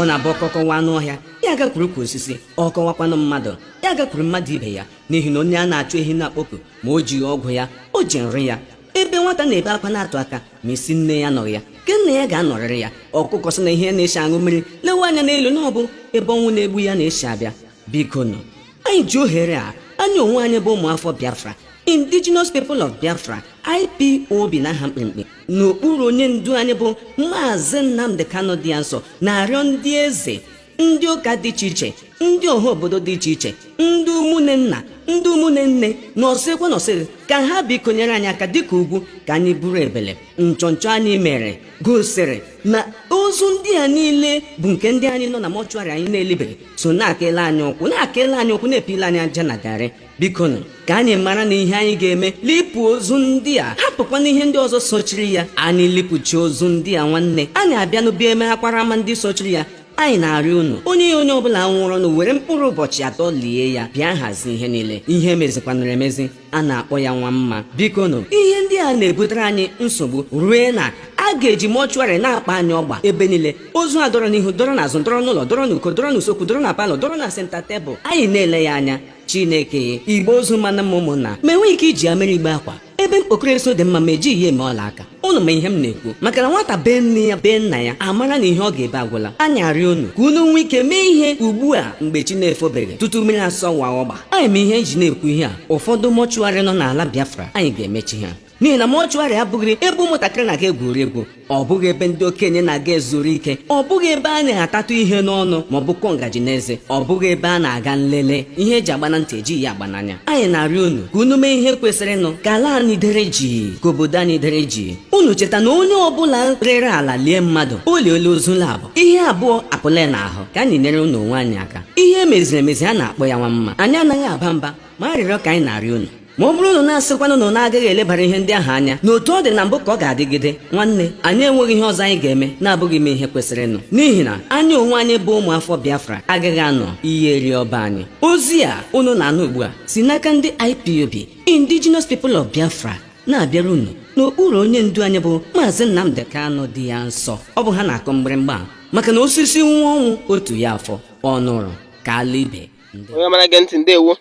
na-abụ ọkọkọwa anụ ọhịa ya gakwuru ka osisi, ọkọwakwanụ mmadụ ya gakwuru mmadụ ibe ya, n'ihi na onye a na-achụ ehi na-akpọku ma o jighị ọgwụ ya o ji nri ya. Ebe nwata na-ebe akwa na-atụ aka ma isi nne ya nọghị ya, ke nna ya ga-anọrịrị ya. Ọkụkọ sị na ihe na-esi aṅụ mmiri lewe anya n'elu na ọ bụ ebe ọnwụ na-egbu ya na-esi abịa. Biko nụ, anyị ji ohere a anyị onwe anyị bụ ụmụafọ Biafra, Indigenous People of Biafra, IPOB n'aha mkpimkpi, n'okpuru onye ndu anyị bụ Maazị FreeNnamdiKanu dị ya nsọ, na-arịọ ndị eze, ndị ụka dị iche iche, ndị ọha obodo dị iche iche, ndị ụmụnne nna, ndị ụmụnne nne, nọsịkwa nọsịrị ka ha biko nyere anyị aka dịka ugwu ka anyị buru ebele. Nchọnchọ anyị mere gosiri na ozu ndị a niile bụ nke ndị anyị nọ na mọchụarị anyị na-elibeghị, so na-akele anyị ụkwụ na-epile anyị aja na garị. Biko nụ ka anyị mara na ihe anyị ga-eme lipụ ozu ndị a, hapụkwana ihe ndị ọzọ sochiri ya. Anyị lipụchi ozu ndị a nwanne, anyị abịa n'obi emeghakwara ama ndị sochiri ya. Anyị na-arịọ unu, onye ọbụla nwụrụ nụ were mkpụrụ ụbọchị 3 lie ya, bịa hazie ihe niile. Ihe mezikwanụrụ emezi, a na-akpọ ya nwa mma. Biko nụ, ihe ndị a na-ebutere anyị nsogbu rue na a ga-eji mọchụarị na-akpa anyị ọgba ebe niile. Ozu a dọrọ n'ihu, dọrọ n'azụ, dọrọ n'ụlọ, dọrọ n'uko, dọrọ n'usekwu, dọrọ na palọ, dọrọ na senta tebụl. Anyị na-ele ya anya. Chineke, Igbo ozu mana m ụmụnna, ma enwe ike iji amịrị igbe akwa ebe mkpokoro eso dị mma ma ejighị ya eme ọla aka. Unu ma ihe m na-ekwu, maka na nwata bee nne ya bee nna ya amara na ihe ọ ga-ebe agwụla. Anyị arịọ unu ka unu nwee ike mee ihe ugbu a mgbe chi na-efobeghị, tutu mmiri asọwa ọgba. Anyị ma ihe eji na-ekwu ihe a, ụfọdụ mọchụarị nọ n'ala Biafra anyị ga-emechi ha, n'ihi na mọchụarị abụghị ebe ụmụntakịrị na-aga egwuri egwu, ọ bụghị ebe ndị okenye na-aga ezuru ike, ọ bụghị ebe a na-atatụ ihe n'ọnụ ma ọ bụ kụọ ngaji n'eze, ọ bụghị ebe a na-aga nlele. Ihe eji agba na ntị ejighị ya agba n'anya. Anyị na-arịọ unu ka unu mee ihe kwesịrịnụ ka ala anyị dere ji, ka obodo anyị dere ji. Unu cheta na onye ọbụla rere ala lie mmadụ, o liele ozu labụ. Ihe abụọ apụle n'ahụ, ka anyị nyere unu onwe anyị aka. Ihe meziri emezi a na-akpọ ya nwa mma. Anyị anaghị aba mba, ma arịrịọ ka anyị na-arịọ unu, ma ọ bụrụ na na-asịkwanụ na na-agaghị elebara ihe ndị ahụ anya n'otu ọ dị na mbụ ka ọ ga-adịgide, nwanne, anyị enweghị ihe ọzọ anyị ga-eme na-abụghị ime ihe kwesịrịnụ, n'ihi na anyị onwe anyị bụ ụmụafọ Biafra agaghị anọ ihe eri ọba anyị. Ozi a unu na-anụ ugbu a si n'aka ndị IPOB, Indigenous People of Biafra, na-abịara unu n'okpuru onye ndu anyị bụ Maazị FreeNnamdiKanu dị ya nsọ. Ọ bụ ha na-akọ mgbịrịmgba maka na osisi nwa ọnwụ otu ya afọ ọ nụrụ ka ala ibe. Onye mara gị ntị, ndewo.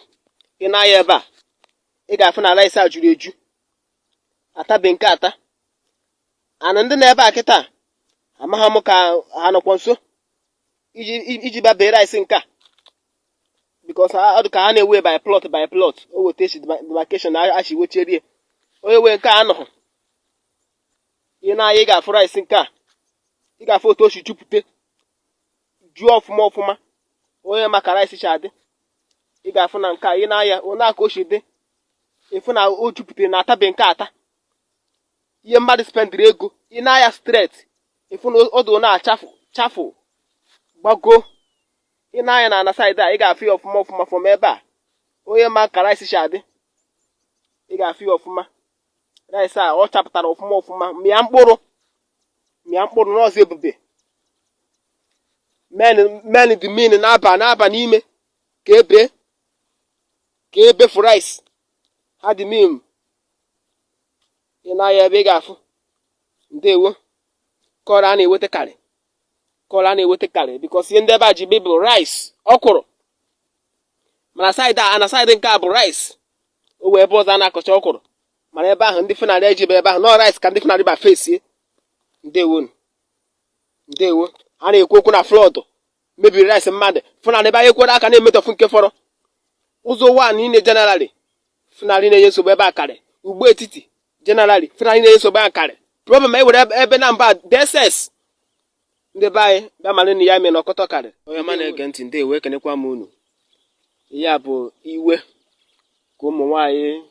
Ị na-anya ebe a, ị ga-afụ na ala isi a juru eju, atabe nke ata. Ana ndị na ebe a kịta amaghị m ka ha nọkwa nso iji ba bee rice nke a, because ọ dị ka ha na-ewe by plot by plot. O weta echi demarcation na achi wecherie onye wee nke a anọghị. Ị na-anya, ị ga-afụ rice nke a, ị ga-afụ otu o si jupụta juo ọfụma ọfụma. Onye maka rice chi adị, ị ga-afụ na nke a, ị na-anya onye aka o si dị, efu na o jupụtara na atabe nke ata. Ihe mmadụ spendịrị ego, ị na-anya straight, efu na ọdụ na-achafụ gbago. Ị na-anya na ana side a, ị ga-afụ ya ọfụma ọfụma from ebe a. Onye ma ka rice si adị, ị ga-afụ ya ọfụma. Rice a ọ chapụtara ọfụma ọfụma, mịa mkpụrụ n'ọzọ ebube. Men dị min na-aba n'ime ka ebe for rice ha dị mim. Ị na-anya ebe ị ga-afụ. Ndewo. Kọrọ a na-eweta karị because ihe ndị ebe a ji bụ rice ọkwụrụ, mana ana side nke a bụ rice. O wee ebe ọzọ a na-akọcha ọkwụrụ, mana ebe ahụ ndị Fulani eji ebe ahụ nọ rice ka ndị Fulani ba fesie. Ndewo. A na-ekwu okwu na flood mebiri rice mmadụ. Fulani ebe anyị ekwere aka na-emetọfu nke fọrọ. Ụzọ ụwa niile generally Fulani na-enye nsogbu ebe a karị. Ugbo etiti generally Fulani na-enye nsogbu a karị. Problem ewere ebe na mba DSS ndị be anyị bịa mara na ya mee na ọkọtọ karị. Onye ma na-ege ntị, ndewo, ekenekwa m unu. Ya bụ iwe ka ụmụ nwaanyị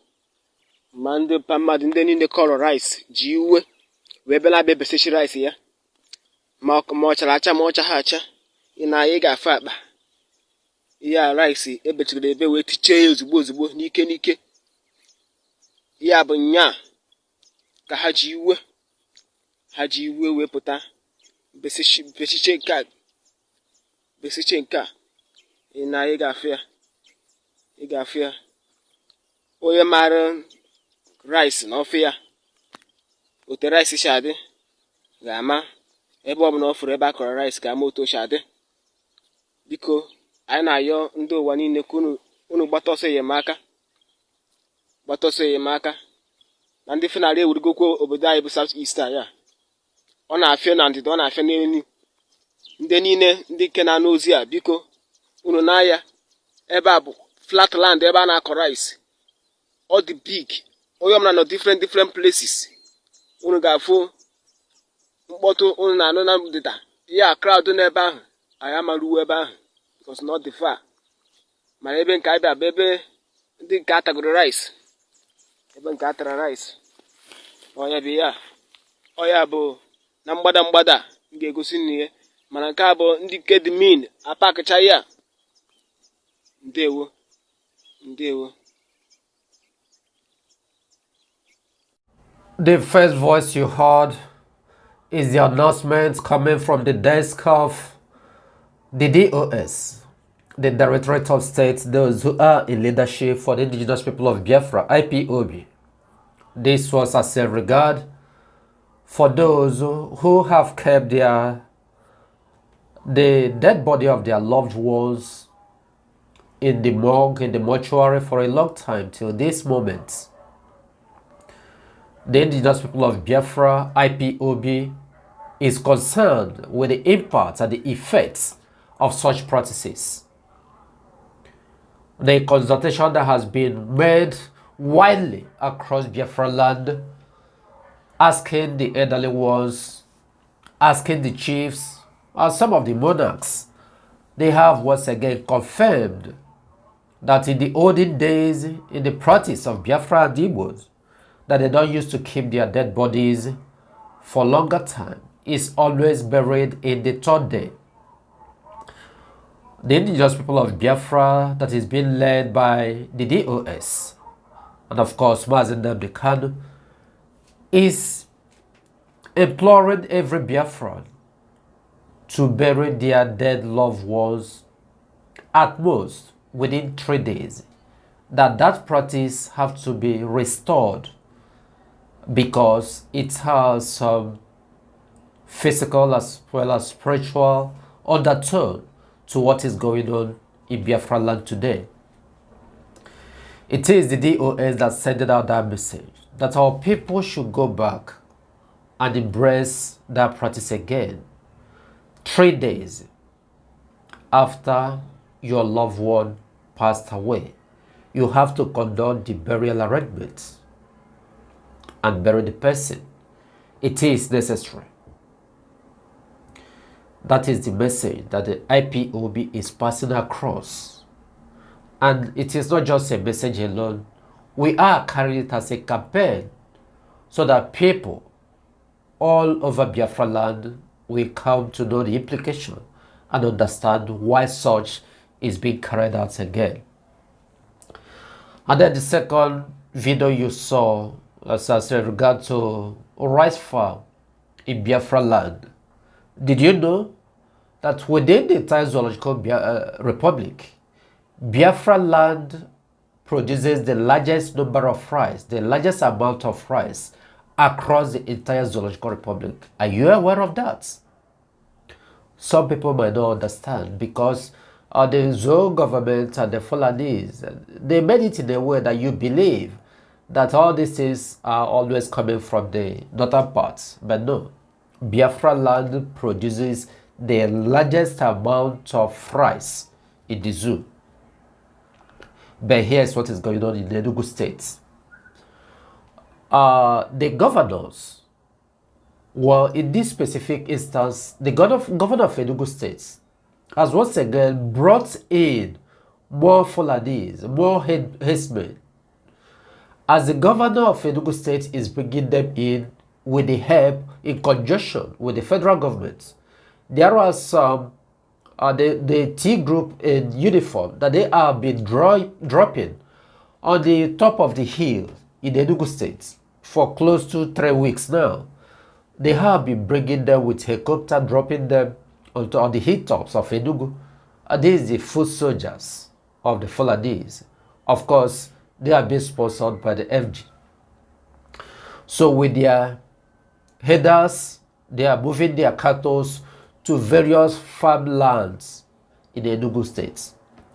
ma ndị mmadụ ndị niile kọrọ rice ji iwe wee bịa na-abịa besechi rice ya, ma ọ chara acha ma ọ chaghị acha. Ị na-anya, ị ga-afụ akpa ihe a rice ebechiri ebe wee tichee ya ozugbo n'ike. Ya bụ nya ka ha ji iwe wee pụta besiche nke a. Ị na-anya, ị ga-afụ ya. Onye mara rice na ofe ya ote rice si adị ga-ama ebe ọ bụla ọ fụrụ ebe a kọrọ rice ga-ama otu o si adị. biko anyị na-ayọ ndị ụwa niile ka unu gbata ọsọ enyemaka na ndị Fulani ewurigokwa obodo anyị bụ South East ya. Ọ na-afịa na ndịda, ọ na-afịa n'elu. Ndị niile ndị nke na-anụ ozi a, biko unu n'anya, ebe a bụ flatland, ebe a na-akọ rice. Ọ dị big, onye ọbụla nọ different places. Unu ga-afụ mkpọtụ unu na-anụ na ndịda ya, crowd n'ebe ahụ anyị amaruo ebe ahụ because not the far. Mana ebe nke anyị bịa bụ ebe ndị nke atagoro rice, ebe nke atara rice. Ọya bụ ya, ọya bụ na mgbada m ga-egosi n'ihe, mana nke a bụ ndị nke dị mean apakịcha ya. Ndewo. The first voice you heard is the announcement coming from the desk of the DOS, the Directorate of State, those who are in leadership for the indigenous people of Biafra, IPOB. This was as a regard for those who have kept the dead body of their loved ones in the morgue, in the mortuary for a long time till this moment. The indigenous people of Biafra, IPOB, is concerned with the impact and the effects of such practices. The consultation that has been made widely across Biafra land, asking the elderly ones, asking the chiefs, and some of the monarchs, they have once again confirmed that in the olden days, in the practice of Biafra and Igbos, that they don't used to keep their dead bodies for longer time. It's always buried in the third day. The indigenous people of Biafra that is being led by the DOS, and of course FreeNnamdiKanu, is imploring every Biafran to bury their dead loved ones at most within 3 days. That practice have to be restored because it has some physical as well as spiritual undertone to what is going on in Biafra land today. It is the DOS that sent out that message that our people should go back and embrace that practice again 3 days after your loved one passed away. You have to conduct the burial arrangements and bury the person. It is necessary. That is the message that the IPOB is passing across. And it is not just a message alone. We are carrying it as a campaign so that people all over Biafra land will come to know the implication and understand why such is being carried out again. And then the second video you saw as regard to rice farm in Biafra land. Did you know that within the entire zoological republic, Biafra land produces the largest number of rice, the largest amount of rice across the entire zoological republic? Are you aware of that? Some people might not understand because the Zoo government and the Fulanis, they made it in a way that you believe that all these things are always coming from the northern parts. But no, Biafra land produces the largest amount of rice in the zoo. But here's what is going on in the Enugu state. The governors, well, in this specific instance, the governor of Enugu state has once again brought in more Fulanis, more headsmen. As the governor of Enugu state is bringing them in with the help in conjunction with the federal government, there are some the T group in uniform that they have been dropping on the top of the hill in Enugu state for close to 3 weeks now. They have been bringing them with helicopter, dropping them on the hilltops of Enugu. These are the foot soldiers of the Fulanis. Of course, they are being sponsored by the FG. So with their headers, they are moving their cattle to various farmlands in Enugu State.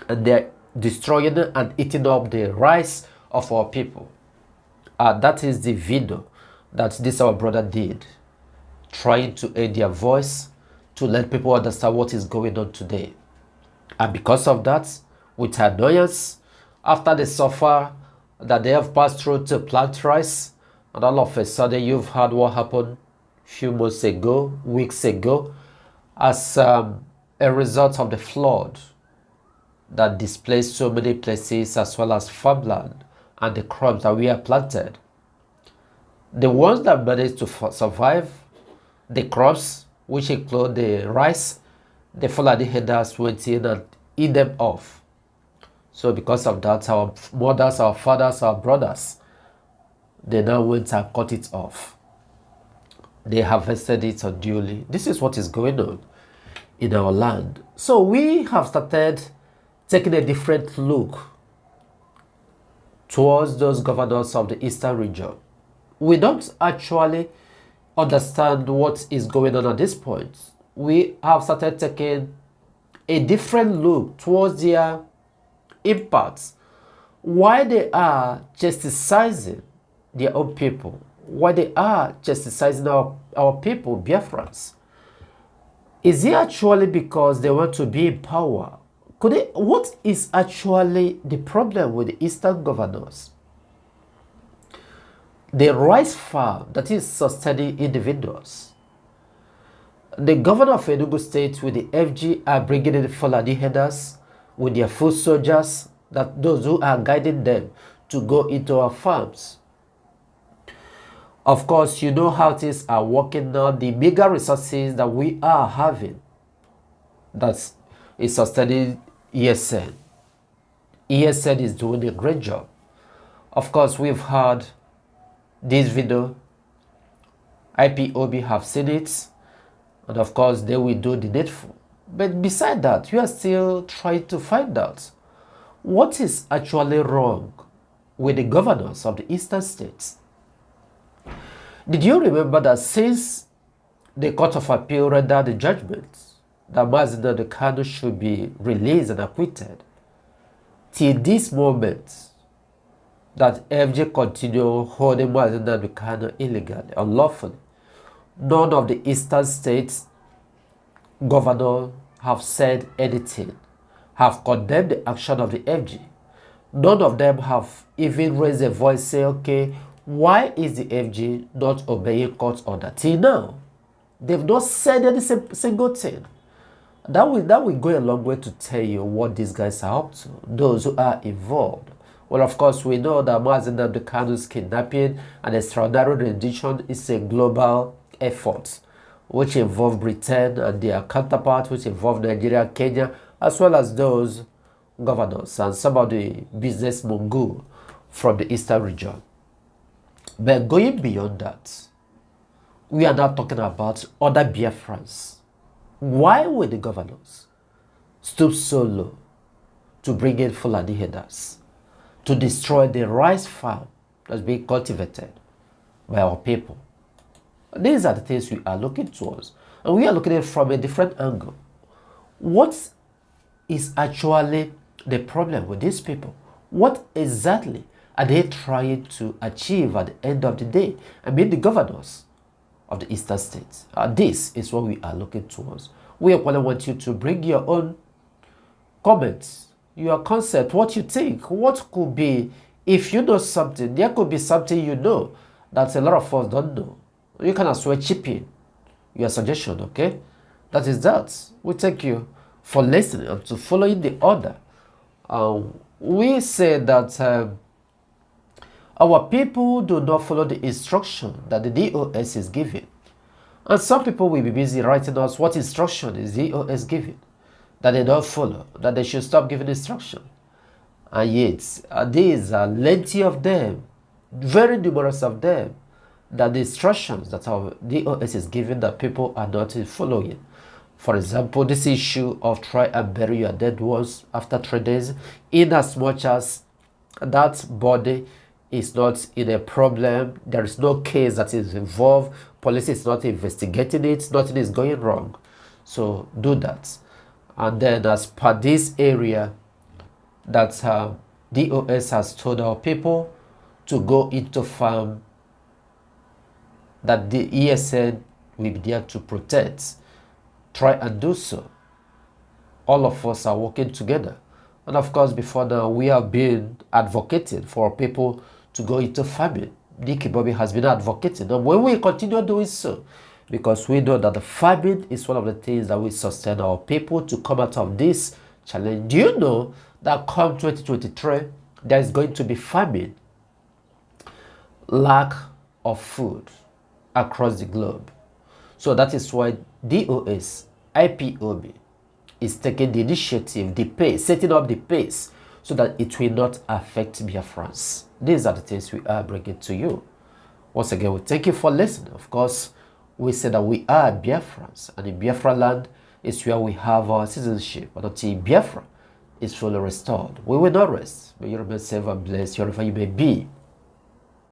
And they're destroying and eating up the rice of our people. That is the video that this our brother did, trying to aid their voice, to let people understand what is going on today. And because of that, with annoyance, after they suffer that they have passed through to plant rice, and all of a sudden you've heard what happened a few months ago, weeks ago, as a result of the flood that displaced so many places, as well as farmland and the crops that we have planted. The ones that managed to survive, the crops, which include the rice, the Fulani herders went in and eat them off. So because of that, our mothers, our fathers, our brothers, they now went and cut it off. They harvested it unduly. This is what is going on in our land. So we have started taking a different look towards those governors of the eastern region. We don't actually understand what is going on at this point. We have started taking a different look towards their impacts, why they are chastising their own people, why they are chastising our people, Biafrans. Is it actually because they want to be in power? What is actually the problem with the eastern governors? The rice farm that is sustaining individuals. The governor of Enugu State with the FG are bringing in the Fulani herders with their foot soldiers, that those who are guiding them to go into our farms. Of course, you know how things are working now. The bigger resources that we are having, that is sustaining ESN. ESN is doing a great job. Of course, we've heard this video. IPOB have seen it. And of course, they will do the needful. But beside that, we are still trying to find out what is actually wrong with the governors of the eastern states. Did you remember that since the Court of Appeal rendered the judgment that FreeNnamdiKanu should be released and acquitted, till this moment, that FJ continue holding FreeNnamdiKanu illegally, unlawfully, none of the eastern states governors have said anything, have condemned the action of the FG. None of them have even raised a voice, say, okay, why is the FG not obeying court order? Till now, they've not said any single thing. That will go a long way to tell you what these guys are up to, those who are involved. Well, of course, we know that FreeNnamdikanu's kidnapping and extraordinary rendition is a global effort, which involve Britain and their counterparts, which involve Nigeria, Kenya, as well as those governors and some of the business mogul from the eastern region. But going beyond that, we are now talking about other Biafrans. Why would the governors stoop so low to bring in Fulani herders, to destroy the rice farm that's being cultivated by our people? These are the things we are looking towards. And we are looking at it from a different angle. What is actually the problem with these people? What exactly are they trying to achieve at the end of the day? I mean, the governors of the eastern states. This is what we are looking towards. We want you to bring your own comments, your concept, what you think, what could be, if you know something, there could be something you know that a lot of us don't know. You can as well chip in your suggestion, okay? That is that. We thank you for listening and to following the order. We say that our people do not follow the instruction that the DOS is giving. And some people will be busy writing us what instruction is DOS giving, that they don't follow, that they should stop giving instruction. And yet, these are plenty of them, very numerous of them, that the instructions that our DOS is giving that people are not following. For example, this issue of try and bury your dead ones after 3 days, in as much as that body is not in a problem, there is no case that is involved, police is not investigating it, nothing is going wrong. So do that. And then as per this area that DOS has told our people to go into farm, that the ESN will be there to protect. Try and do so. All of us are working together. And of course, before now, we have been advocating for people to go into farming. The IPOB has been advocating, and when we continue doing so, because we know that the farming is one of the things that will sustain our people to come out of this challenge. Do you know that come 2023, there is going to be famine, lack of food across the globe? So that is why DOS, IPOB, is taking the initiative, the pace, setting up the pace so that it will not affect Biafrans. These are the things we are bringing to you. Once again, we thank you for listening. Of course, we say that we are Biafrans, and in Biafra land is where we have our citizenship. But until Biafra is fully restored, we will not rest. May you remain safe and blessed wherever you may be.